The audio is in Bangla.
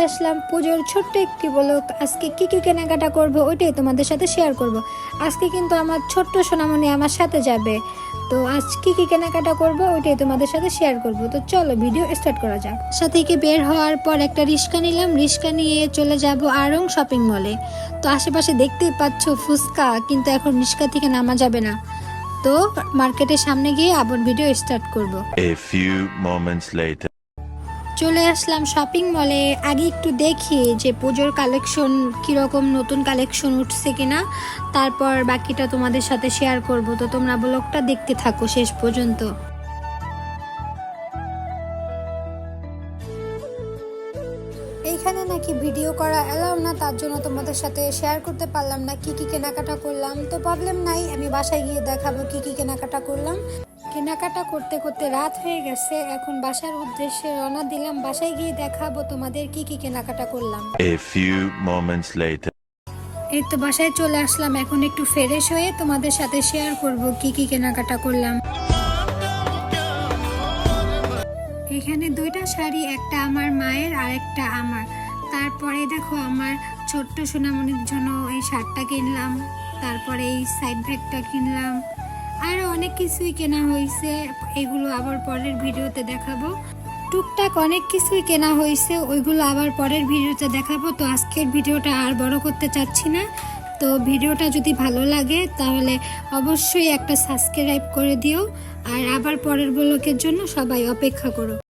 আসলাম পুজোর ছোট্ট একটি ব্লগ। আজকে কি কি কেনাকাটা করব ওইটাই তোমাদের সাথে শেয়ার করব। আজকে কিন্তু আমার ছোট্ট সোনামণি আমার সাথে যাবে, তো আজ কি কি কেনাকাটা করব ওইটাই তোমাদের সাথে শেয়ার করব। তো চলো ভিডিও স্টার্ট করা যাক। সাথে থেকে বের হওয়ার পর একটা রিক্সা নিলাম, রিক্সা নিয়ে চলে যাব আড়ং শপিং মলে। তো আশেপাশে দেখতেই পাচ্ছ ফুচকা, কিন্তু এখন রিক্সা থেকে নামা যাবে না, তো মার্কেটের সামনে গিয়ে আবার ভিডিও স্টার্ট করব। A few moments later. চলে আসলাম শপিং মলে। আগে একটু দেখি যে পুজোর কালেকশন কীরকম, নতুন কালেকশন উঠছে কিনা, তারপর বাকিটা তোমাদের সাথে শেয়ার করব। তো তোমরা ব্লগটা দেখতে থাকো শেষ পর্যন্ত। এইখানে নাকি ভিডিও করা এলাও না, তার জন্য তোমাদের সাথে শেয়ার করতে পারলাম না কি কি কেনাকাটা করলাম। তো প্রবলেম নাই, আমি বাসায় গিয়ে দেখাবো কি কি কেনাকাটা করলাম। কেনাকাটা করতে করতে রাত হয়ে গেছে, এখন বাসার উদ্দেশ্যে রওনা দিলাম। বাসায় গিয়ে দেখাবো তোমাদের কি কি কেনাকাটা করলাম। A few moments later. এই তো বাসায় চলে আসলাম, এখন একটু ফ্রেশ হয়ে তোমাদের সাথে শেয়ার করব কি কি কেনাকাটা করলাম। এখানে দুইটা শাড়ি, একটা আমার মায়ের আর একটা আমার। তারপরে দেখো আমার ছোট্ট সোনামণির জন্য এই শার্টটা কিনলাম, তারপরে এই সাইড ব্যাগটা কিনলাম, আরও অনেক কিছুই কেনা হয়েছে, এগুলো আবার পরের ভিডিওতে দেখাবো। টুকটাক অনেক কিছুই কেনা হয়েছে, ওইগুলো আবার পরের ভিডিওতে দেখাবো। তো আজকের ভিডিওটা আর বড় করতে চাচ্ছি না। তো ভিডিওটা যদি ভালো লাগে তাহলে অবশ্যই একটা সাবস্ক্রাইব করে দিও, আর আবার পরের ব্লগের জন্য সবাই অপেক্ষা করো।